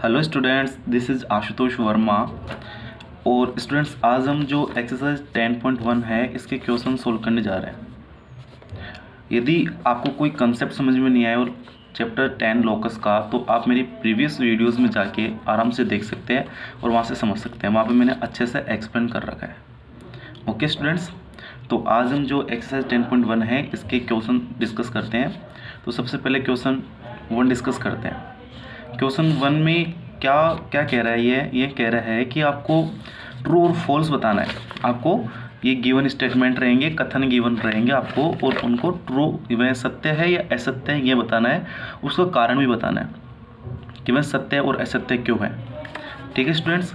Hello students, this is Ashutosh Verma. और students, आज हम जो एक्सरसाइज 10.1 है इसके क्वेश्चन सोल्व करने जा रहे हैं। यदि आपको कोई कंसेप्ट समझ में नहीं आया और चैप्टर 10 लोकस का, तो आप मेरी प्रीवियस वीडियोस में जाके आराम से देख सकते हैं और वहाँ से समझ सकते हैं। वहाँ पे मैंने अच्छे से एक्सप्लेन कर रखा है। ओके स्टूडेंट्स, तो आज हम जो एक्सरसाइज 10.1 है इसके क्वेश्चन डिस्कस करते हैं। तो सबसे पहले क्वेश्चन 1 डिस्कस करते हैं। क्वेश्चन 1 में क्या क्या कह रहा है? ये कह रहा है कि आपको ट्रू और फॉल्स बताना है। आपको ये गिवन स्टेटमेंट रहेंगे, कथन गिवन रहेंगे आपको, और उनको ट्रू वह सत्य है या असत्य है ये बताना है। उसका कारण भी बताना है कि वह सत्य और असत्य क्यों है। ठीक है स्टूडेंट्स,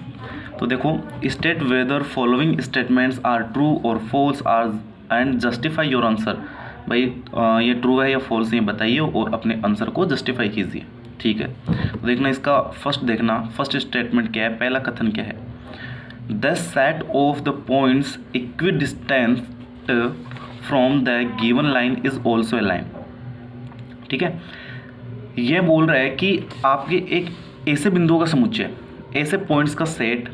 तो देखो, state whether following statements are true और false are and justify your answer. भाई ये ट्रू है या फॉल्स है ये बताइए और अपने आंसर को जस्टिफाई कीजिए। ठीक है, तो देखना इसका फर्स्ट स्टेटमेंट क्या है, पहला कथन क्या है। The set of the points equidistant from the given line is also a line. ठीक है, यह बोल रहा है कि आपके एक ऐसे बिंदुओं का समुच्चय, ऐसे पॉइंट्स का सेट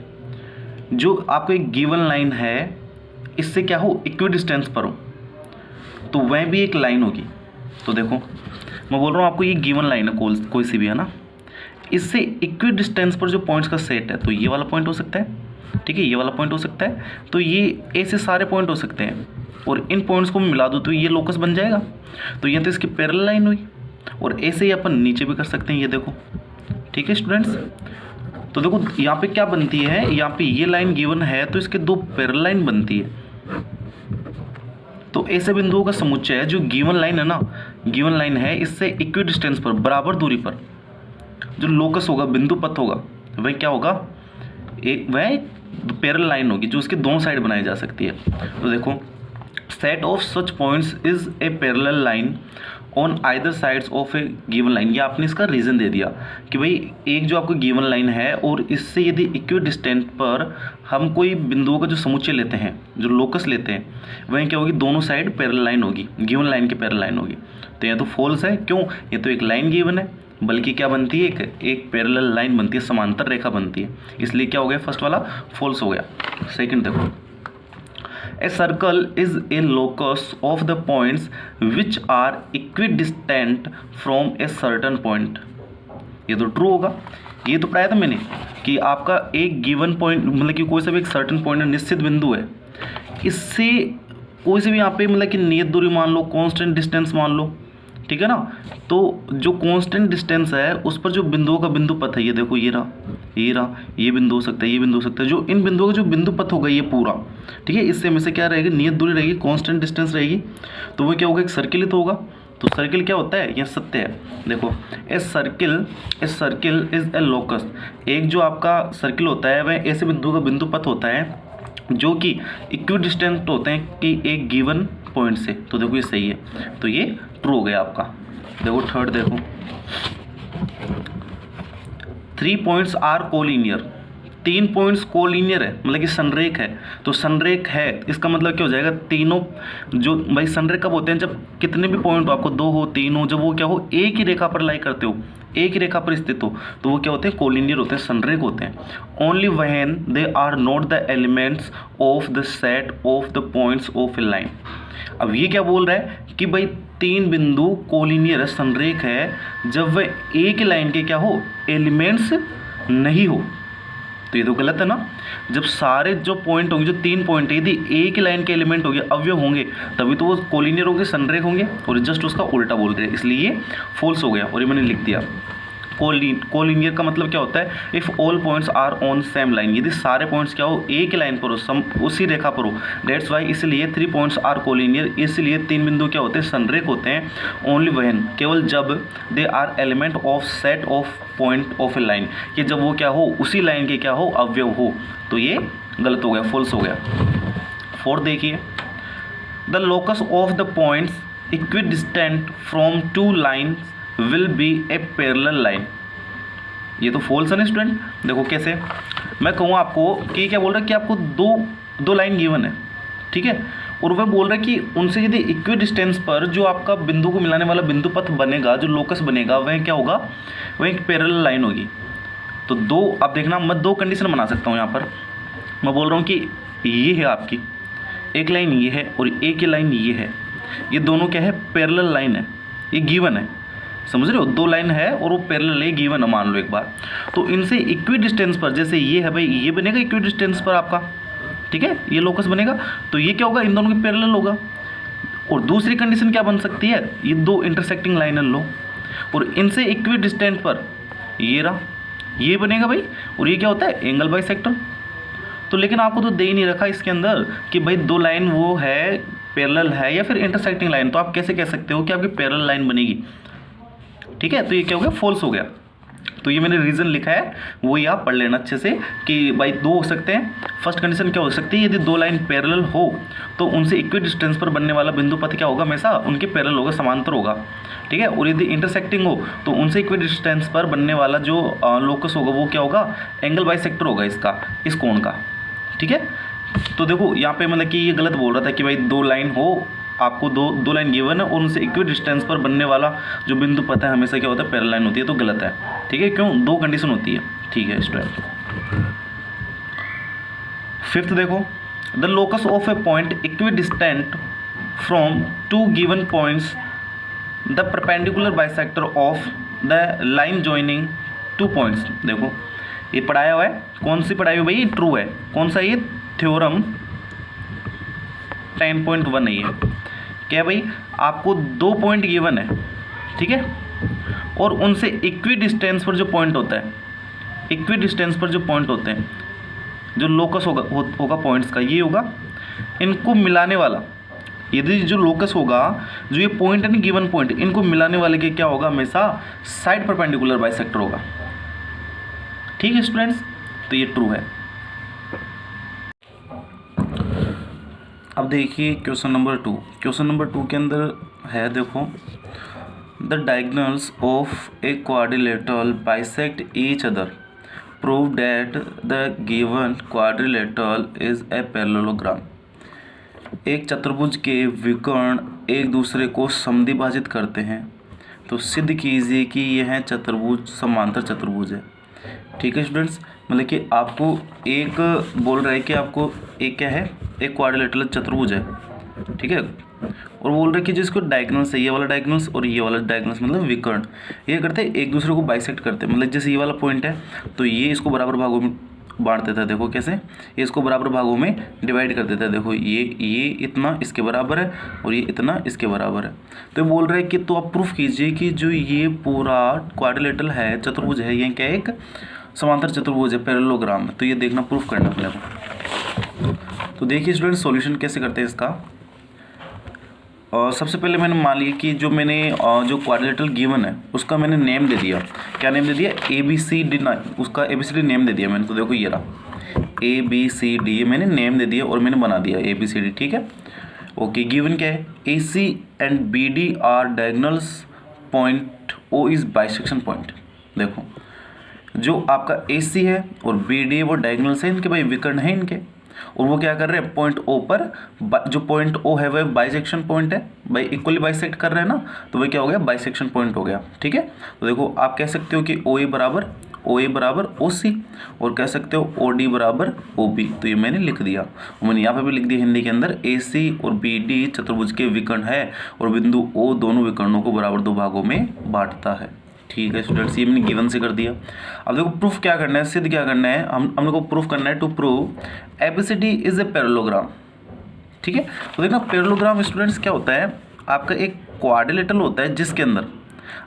जो आपको एक गिवन लाइन है इससे क्या हो, इक्विडिस्टेंस पर हो, तो वह भी एक लाइन होगी। तो देखो, मैं बोल रहा हूँ आपको ये गिवन लाइन है कोई सी भी, है ना, इससे इक्वी डिस्टेंस पर जो पॉइंट्स का सेट है, तो ये वाला पॉइंट हो सकता है, ठीक है, ये वाला पॉइंट हो सकता है, तो ये ऐसे सारे पॉइंट हो सकते हैं और इन पॉइंट्स को मिला दो तो ये लोकस बन जाएगा। तो ये तो इसकी पैरेलल लाइन हुई, और ऐसे ही अपन नीचे भी कर सकते हैं, ये देखो। ठीक है स्टूडेंट्स, तो देखो यहाँ पे क्या बनती है, यहाँ पे ये लाइन गिवन है तो इसके दो पैरेलल लाइन बनती है। तो ऐसे बिंदुओं का समुच्चय है जो गिवन लाइन है ना, गिवन लाइन है, इससे इक्वी डिस्टेंस पर, बराबर दूरी पर जो लोकस होगा, बिंदु पथ होगा, वह क्या होगा, वह पैरेलल लाइन होगी जो उसके दोनों साइड बनाई जा सकती है। तो देखो, set of such points is a parallel line on either sides of A given line. ये आपने इसका रीज़न दे दिया कि भाई एक जो आपको गिवन लाइन है और इससे यदि इक्वी डिस्टेंस पर हम कोई बिंदुओं का जो समुच्चय लेते हैं, जो लोकस लेते हैं, वह क्या होगी, दोनों साइड पैरेलल लाइन होगी, गिवन लाइन की पैरेलल लाइन होगी। तो यह तो फॉल्स है, क्यों, ये तो एक लाइन गिवन है, बल्कि क्या बनती है, एक पैरेलल लाइन बनती है, समांतर रेखा बनती है, इसलिए क्या हो गया, फर्स्ट वाला फॉल्स हो गया। सेकंड देखो, a circle is a locus of the points which are equidistant from a certain point. ये तो ट्रू होगा, ये तो पढ़ाया था मैंने कि आपका एक गिवन पॉइंट, मतलब कि कोई सा भी एक सर्टन पॉइंट निश्चित बिंदु है, इससे कोई से भी यहाँ पे मतलब कि नियत दूरी मान लो, कांस्टेंट डिस्टेंस मान लो, ठीक है ना। तो जो कांस्टेंट डिस्टेंस है उस पर जो बिंदुओं का बिंदु पथ है, ये देखो, ये रहा, ये रहा, ये बिंदु हो सकता है, ये बिंदु हो सकता है, जो इन बिंदुओं का जो बिंदु पथ होगा ये पूरा, ठीक है, इससे हमेशा क्या रहेगी, नियत दूरी रहेगी, कांस्टेंट डिस्टेंस रहेगी, तो वो क्या होगा, एक सर्किल ही तो होगा। तो सर्किल क्या होता है, यह सत्य है। देखो, a circle is a locus, एक जो आपका सर्किल होता है वह ऐसे बिंदु का बिंदु पथ होता है जो कि इक्वी डिस्टेंट होते हैं कि एक गिवन पॉइंट से। तो देखो ये सही है, तो ये ट्रू हो गया आपका। देखो थर्ड देखो, 3 points are collinear, 3 points collinear है, मतलब कि संरेख है। तो संरेख है इसका मतलब क्या हो जाएगा, तीनों जो, भाई संरेख कब होते हैं, जब कितने भी पॉइंट हो, आपको 2 हो 3 हो, जब वो क्या हो, एक ही रेखा पर लाई करते हो, एक ही रेखा पर स्थित हो, तो वो क्या होते हैं, कोलिनियर होते हैं, संरेख होते हैं। Only when they are not the elements of the set of the points of a line. अब ये क्या बोल रहा है कि भाई 3 बिंदु कोलिनियर है, संरेख है, जब वह एक ही लाइन के क्या हो, एलिमेंट्स नहीं हो। तो ये तो गलत है ना, जब सारे जो पॉइंट होंगे, जो 3 पॉइंट है, यदि एक ही लाइन के एलिमेंट होंगे, अवयव होंगे, तभी तो वो कोलिनियर होंगे, संरेख होंगे, और जस्ट उसका उल्टा बोल रहे हैं, इसलिए ये फॉल्स हो गया और ये मैंने लिख दिया। कोलिनियर का मतलब क्या होता है, if all points are on same line, यदि सारे पॉइंट्स क्या हो, एक ही लाइन पर हो, उसी रेखा पर हो, डेट्स वाई, इसलिए 3 पॉइंट्स आर कोलिनियर, इसलिए 3 बिंदु क्या होते हैं, संरेख होते हैं। ओनली व्हेन, केवल जब, they are element of set of point of a line, कि जब वो क्या हो, उसी लाइन के क्या हो, अवयव हो। तो ये गलत हो गया, फॉल्स हो गया। फोर्थ देखिए, the locus of the points equidistant from 2 lines will be A parallel line. ये तो फॉल्स है ना स्टूडेंट। देखो कैसे, मैं कहूँ आपको कि क्या बोल रहा है कि आपको दो लाइन गिवन है, ठीक है, और वह बोल रहा है कि उनसे यदि इक्वी डिस्टेंस पर जो आपका बिंदु को मिलाने वाला बिंदु पथ बनेगा, जो लोकस बनेगा, वह क्या होगा, वह एक पैरेलल लाइन होगी। तो दो, अब देखना मैं दो कंडीशन बना सकता हूँ यहाँ पर। मैं बोल रहा हूँ कि ये है आपकी एक लाइन, ये है, और एक ही लाइन ये है। ये दोनों क्या है, पैरेलल लाइन है, ये गिवन है, समझ रहे हो, दो लाइन है और वो पैरेलल है, गिवन है मान लो एक बार। तो इनसे इक्वी डिस्टेंस पर, जैसे ये है भाई, ये बनेगा इक्वी डिस्टेंस पर आपका, ठीक है, ये लोकस बनेगा, तो ये क्या होगा, इन दोनों की पैरेलल होगा। और दूसरी कंडीशन क्या बन सकती है, ये दो इंटरसेक्टिंग लाइनर लो और इनसे इक्वी डिस्टेंस पर ये रहा, ये बनेगा भाई, और ये क्या होता है, एंगल बाइसेक्टर। तो लेकिन आपको तो दे ही नहीं रखा इसके अंदर कि भाई दो लाइन वो है, पैरेलल है या फिर इंटरसेक्टिंग लाइन, तो आप कैसे कह सकते हो कि आपकी पैरेलल लाइन बनेगी, ठीक है। तो ये क्या हो गया, फॉल्स हो गया। तो ये मैंने रीज़न लिखा है वो ये आप पढ़ लेना अच्छे से कि भाई दो हो सकते हैं। फर्स्ट कंडीशन क्या हो सकती है, यदि दो लाइन पैरेलल हो तो उनसे इक्वी डिस्टेंस पर बनने वाला बिंदु पथ क्या होगा, हमेशा उनके पैरेलल होगा, समांतर होगा, ठीक है। और यदि इंटरसेक्टिंग हो तो उनसे इक्वी डिस्टेंस पर बनने वाला जो लोकस होगा वो क्या होगा, एंगल बाइसेक्टर होगा इसका, इस कोण का, ठीक है। तो देखो यहाँ पे मतलब कि ये गलत बोल रहा था कि भाई दो लाइन हो, आपको दो लाइन गिवन है और उनसे इक्वी डिस्टेंस पर बनने वाला जो बिंदु पथ है हमेशा क्या होता है, पैरेलल लाइन होती है, तो गलत है, ठीक है। क्यों, दो कंडीशन होती है, ठीक है स्टूडेंट। फिफ्थ देखो, the locus of a point equidistant from two given points the perpendicular bisector of the line joining two points. देखो ये पढ़ाया हुआ है, कौन सी पढ़ाई हुई भाई, ट्रू है, कौन सा, ये थ्योरम 10.1 है ये। क्या भाई, आपको दो पॉइंट गिवन है, ठीक है, और उनसे इक्वी डिस्टेंस पर जो पॉइंट होता है, इक्वी डिस्टेंस पर जो पॉइंट होते हैं, जो लोकस होगा पॉइंट्स का, ये होगा, इनको मिलाने वाला, यदि जो लोकस होगा, जो ये पॉइंट है ना गिवन पॉइंट, इनको मिलाने वाले के क्या होगा, हमेशा साइड परपेंडिकुलर बाइसेक्टर होगा, ठीक है स्टूडेंट्स। तो ये ट्रू है। अब देखिए क्वेश्चन नंबर 2। क्वेश्चन नंबर 2 के अंदर है, देखो, the diagonals of a quadrilateral bisect each other, prove that the given quadrilateral is a parallelogram. एक चतुर्भुज के विकर्ण एक दूसरे को समद्विभाजित करते हैं, तो सिद्ध कीजिए कि यह चतुर्भुज समांतर चतुर्भुज है, ठीक है स्टूडेंट्स। मतलब कि आपको एक बोल रहा है कि आपको एक क्या है, एक क्वाड्रिलेटरल चतुर्भुज है, ठीक है, और बोल रहे हैं कि जिसको डायगोनल्स है, ये वाला डायगोनल्स और ये वाला डायगोनल्स मतलब विकर्ण, ये करते हैं एक दूसरे को बाइसेक्ट करते हैं। मतलब जैसे ये वाला पॉइंट है तो ये इसको बराबर भागों में बांट देता है, देखो कैसे, ये इसको बराबर भागों में डिवाइड कर देता है। देखो ये इतना इसके बराबर है और ये इतना इसके बराबर है। तो ये बोल रहे हैं कि तो आप प्रूफ कीजिए कि जो ये पूरा क्वाड्रिलेटरल है, चतुर्भुज है, ये क्या एक समांतर चतुर्भुज है, पैरेललोग्राम है। तो ये देखना, प्रूफ करना पड़ेगा। तो देखिए स्टूडेंट, सॉल्यूशन कैसे करते हैं इसका। सबसे पहले मैंने मान लिया कि जो मैंने जो क्वाड्रिलेटरल गिवन है उसका मैंने नेम दे दिया। क्या नेम दे दिया, ABCD, उसका ABCD नेम दे दिया मैंने। तो देखो ये रहा ABCD, मैंने नेम दे दिया और मैंने बना दिया ABCD, ठीक है। ओके, गिवन क्या है, AC and BD are diagonals, point O is bisection point. देखो जो आपका AC है और BD है वो डायगोनल्स है इनके, भाई विकर्ण है इनके, और वो क्या कर रहे हैं, पॉइंट O पर, जो पॉइंट O है वह बाइसेक्शन पॉइंट है, भाई इक्वली बाइसेक्ट कर रहे हैं ना, तो वह क्या हो गया, बाइसेक्शन पॉइंट हो गया, ठीक है। तो देखो आप कह सकते हो कि OA बराबर OC, और कह सकते हो OD बराबर OB। तो ये मैंने लिख दिया, और मैंने यहाँ पे भी लिख दिया हिंदी के अंदर, AC और BD चतुर्भुज के विकर्ण है और बिंदु O दोनों विकर्णों को बराबर दो भागों में बांटता है, ठीक है स्टूडेंट्स। ये मैंने गिवन से कर दिया। अब देखो प्रूफ क्या करना है, सिद्ध क्या करना है, हम लोग को प्रूफ करना है, to prove ABCD is a parallelogram, ठीक है। तो देखना पैरेललोग्राम स्टूडेंट्स क्या होता है, आपका एक क्वाड्रिलेटरल होता है जिसके अंदर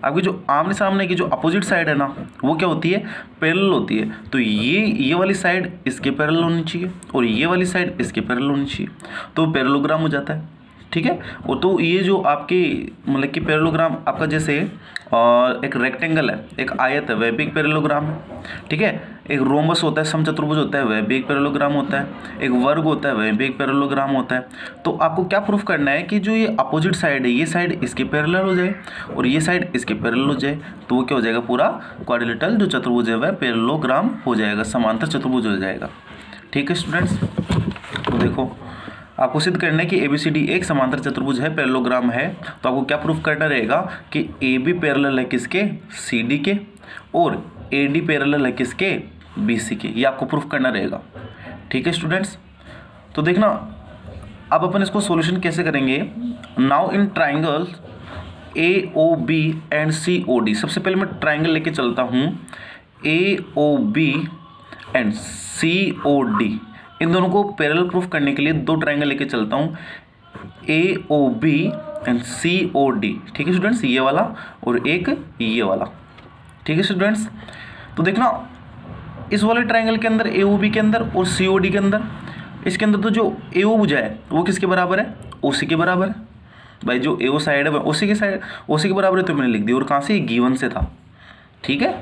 आपकी जो आमने सामने की जो अपोजिट साइड है ना, वो क्या होती है, पैरेलल होती है। तो ये वाली साइड इसके पैरेलल होनी चाहिए और ये वाली साइड इसके पैरेलल होनी चाहिए, तो पैरेललोग्राम हो जाता है, ठीक है। वो तो ये जो आपके मतलब कि पैरेललोग्राम आपका जैसे एक रेक्टेंगल है, एक आयत है, वह भी एक पैरेललोग्राम है, ठीक है। एक रोमबस होता है, समचतुर्भुज होता है, वह भी एक पैरेललोग्राम होता है। एक वर्ग होता है, वह भी एक पैरेललोग्राम होता है। तो आपको क्या प्रूफ करना है कि जो ये अपोजिट साइड है, ये साइड इसके पैरेलल हो जाए और ये साइड इसके पैरेलल हो जाए, तो वो क्या हो जाएगा, पूरा क्वाड्रिलेटरल जो चतुर्भुज है वह पैरेललोग्राम हो जाएगा, समांतर चतुर्भुज हो जाएगा, ठीक है स्टूडेंट्स। तो देखो आपको सिद्ध करना है कि ABCD एक समांतर चतुर्भुज है, पैरेललोग्राम है। तो आपको क्या प्रूफ करना रहेगा कि AB पैरेलल है किसके, CD के, और ए डी पैरेलल है किसके, बी सी के। ये आपको प्रूफ करना रहेगा, ठीक है स्टूडेंट्स। तो देखना अब अपन इसको सॉल्यूशन कैसे करेंगे। Now in triangle A O B and C O D, सबसे पहले मैं ट्राइंगल लेके चलता हूँ A O B and C O D. इन दोनों को पैरेलल प्रूफ करने के लिए दो ट्राइंगल लेके चलता हूँ A O B and C O D, ठीक है स्टूडेंट्स, ये वाला और एक ये वाला, ठीक है स्टूडेंट्स। तो देखना इस वाले ट्राइंगल के अंदर ए ओ बी के अंदर और सी ओ डी के अंदर, इसके अंदर तो जो ए ओ भुजा है वो किसके बराबर है, ओ सी के बराबर है भाई। जो ए ओ साइड है वो ओ सी के साइड, ओ सी के बराबर है, तो मैंने लिख दिया। और कहाँ से, गिवन से था, ठीक है।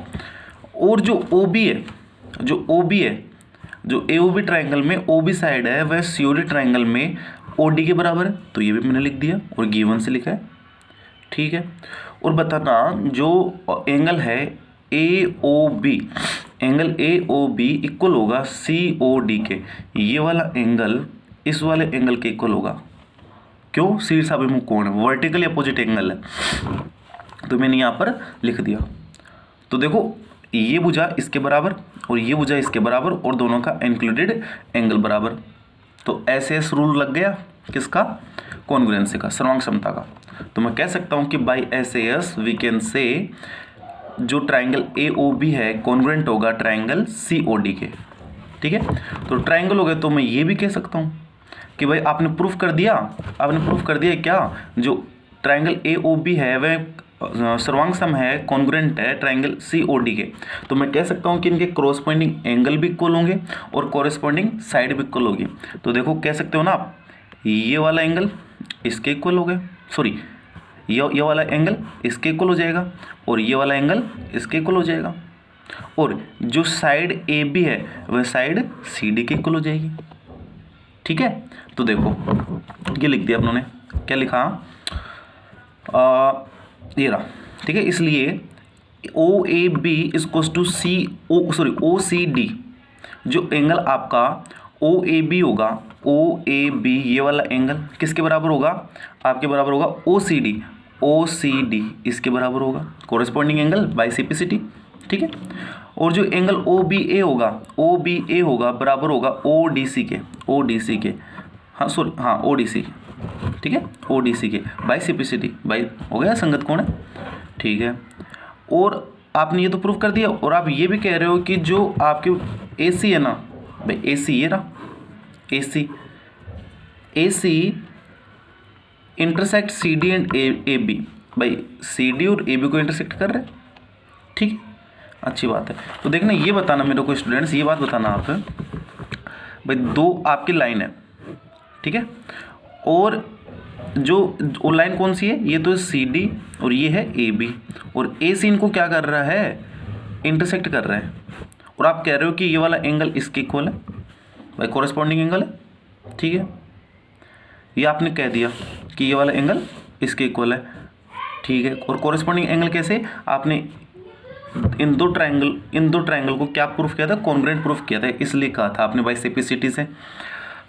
और जो ओ बी है, जो ओ बी है, जो ए ओ बी ट्राइंगल में ओ बी साइड है वह सी ओ डी ट्राइंगल में ओ डी के बराबर है, तो ये भी मैंने लिख दिया और गिवन से लिखा है, ठीक है। और बताना जो एंगल है A O B, angle A O B equal होगा सी ओ डी के। ये वाला एंगल इस वाले एंगल के इक्वल होगा, क्यों, शीर्ष अभिमुख कोण है, वर्टिकली अपोजिट एंगल है, तो मैंने यहाँ पर लिख दिया। तो देखो ये भुजा इसके बराबर और ये भुजा इसके बराबर और दोनों का इंक्लूडेड एंगल बराबर, तो ऐसे रूल लग गया किसका, कॉन्ग्रुएंसी का, सर्वांग समता का। तो मैं कह सकता हूँ कि by S S V can say जो ट्राइंगल ए ओ बी है कॉन्ग्रुएंट होगा ट्राइंगल सी ओ डी के, ठीक है। तो ट्राइंगल हो गया, तो मैं ये भी कह सकता हूँ कि भाई आपने प्रूफ कर दिया, आपने प्रूफ कर दिया क्या, जो ट्राइंगल ए ओ बी है वह सर्वांग सम है, कॉन्ग्रुएंट है ट्राइंगल सी ओ डी के। तो मैं कह सकता हूँ कि इनके कॉरस्पॉन्डिंग एंगल भी इक्वल होंगे और कॉरस्पॉन्डिंग साइड भी इक्वल होगी। तो देखो कह सकते हो ना आप, ये वाला एंगल इसके इक्वल हो गया, सॉरी ये वाला एंगल इसके इक्वल हो जाएगा और ये वाला एंगल इसके इक्वल हो जाएगा, और जो साइड ए बी है वह साइड सी डी के इक्वल हो जाएगी, ठीक है। तो देखो ये लिख दिया अपनों ने, क्या लिखा, ये रहा, ठीक है। इसलिए O A B equals to C O, sorry O C D, जो एंगल आपका ओ ए बी होगा, ओ ए बी ये वाला एंगल किसके बराबर होगा, आपके बराबर होगा ओ सी डी, ओ सी डी इसके बराबर होगा, corresponding angle by C P C T, ठीक है। और जो एंगल ओ बी ए होगा, ओ बी ए होगा बराबर होगा ओ डी सी के, ओ डी सी के, हाँ सॉरी हाँ ओ डी सी, ठीक है, ओ डी सी के by C P C T, by हो गया संगत कोण है, ठीक है। और आपने ये तो प्रूफ कर दिया, और आप ये भी कह रहे हो कि जो आपके ए सी है ना भाई, ए सी ये रहा, A C intersect C D and A B, भाई सी डी और ए बी को इंटरसेक्ट कर रहे हैं, ठीक है, अच्छी बात है। तो देखना ये बताना मेरे को स्टूडेंट्स, ये बात बताना आप भाई, दो आपकी लाइन है, ठीक है, और जो लाइन कौन सी है, ये तो सी डी और ये है ए बी, और ए सी इनको क्या कर रहा है, इंटरसेक्ट कर रहा है, और आप कह रहे हो कि ये वाला एंगल इसके इक्वल है भाई, कोरिस्पॉन्डिंग एंगल है, ठीक है। ये आपने कह दिया कि ये वाला एंगल इसके इक्वल है, ठीक है। और कोरिस्पॉन्डिंग एंगल कैसे, आपने इन दो ट्राइंगल को क्या प्रूफ किया था, कॉन्ग्रुएंट प्रूफ किया था, इसलिए कहा था आपने बाई सिम्प्लिसिटी से।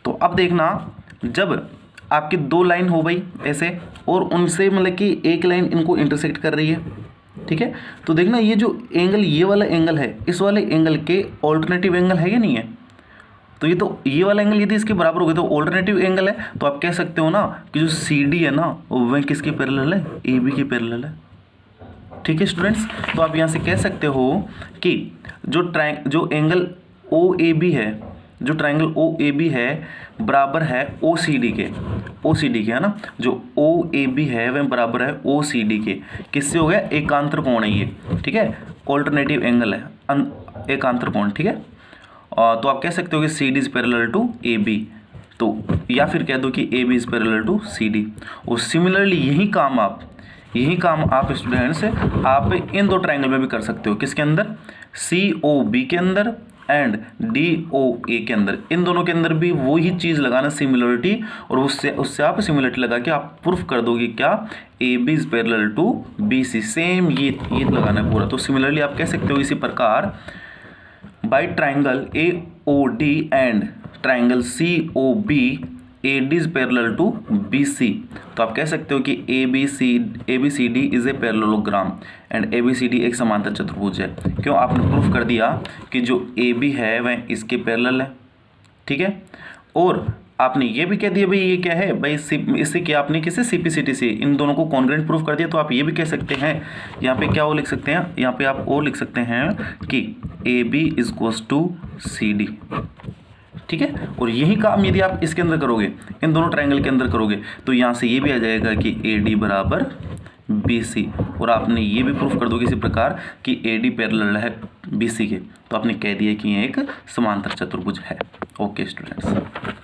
तो अब देखना जब आपकी दो लाइन हो गई ऐसे और उनसे मतलब कि एक लाइन इनको इंटरसेक्ट कर रही है, ठीक है, तो देखना ये जो एंगल ये वाला एंगल है, इस वाले एंगल के ऑल्टरनेटिव एंगल है या नहीं है, तो ये वाला एंगल यदि इसके बराबर हो गया तो ऑल्टरनेटिव एंगल है, तो आप कह सकते हो ना कि जो सी डी है ना वह किसके पैरेलल है, ए बी के पैरेलल है, ठीक है स्टूडेंट्स। तो आप यहाँ से कह सकते हो कि जो एंगल ओ ए बी है, जो ट्राइंगल ओ ए बी है बराबर है ओ सी डी के, है ना, जो ओ ए बी है वह बराबर है ओ सी डी के, किससे हो गया, एकांतर कोण है ये, ठीक है, ऑल्टरनेटिव एंगल है, एकांतर कोण, ठीक है। तो आप कह सकते हो कि C D is parallel to A B, तो या फिर कह दो कि A B is parallel to C D. और सिमिलरली यही काम आप स्टूडेंट्स आप इन दो ट्राइंगल में भी कर सकते हो, किसके अंदर, सी ओ बी के अंदर एंड डी ओ ए के अंदर, इन दोनों के अंदर भी वही चीज़ लगाना सिमिलरिटी, और उससे आप सिमिलरिटी लगा के आप प्रूफ कर दोगे क्या, A B is parallel to B C, same ये लगाना है पूरा। तो सिमिलरली आप कह सकते हो इसी प्रकार by triangle A O D and triangle C O B A D is parallel to B C, तो आप कह सकते हो कि A B C D is a parallelogram and A B C D एक समांतर चतुर्भुज है। क्यों? आपने प्रूफ कर दिया कि जो ए बी है वह इसके पैरेलल है, ठीक है। और आपने ये भी कह दिया भाई ये क्या है भाई, इससे क्या आपने किसे CP/CT से इन दोनों को कॉन्ग्रुएंट प्रूफ कर दिया। तो आप ये भी कह सकते हैं, यहाँ पे क्या वो लिख सकते हैं, यहाँ पे आप और लिख सकते हैं कि AB = CD, ठीक है। और यही काम यदि आप इसके अंदर करोगे, इन दोनों ट्रायंगल के अंदर करोगे, तो यहाँ से ये भी आ जाएगा कि AD = BC, और आपने ये भी प्रूफ कर दोगे इसी प्रकार कि AD पैरेलल है BC के, तो आपने कह दिया कि ये एक समांतर चतुर्भुज है। Okay students.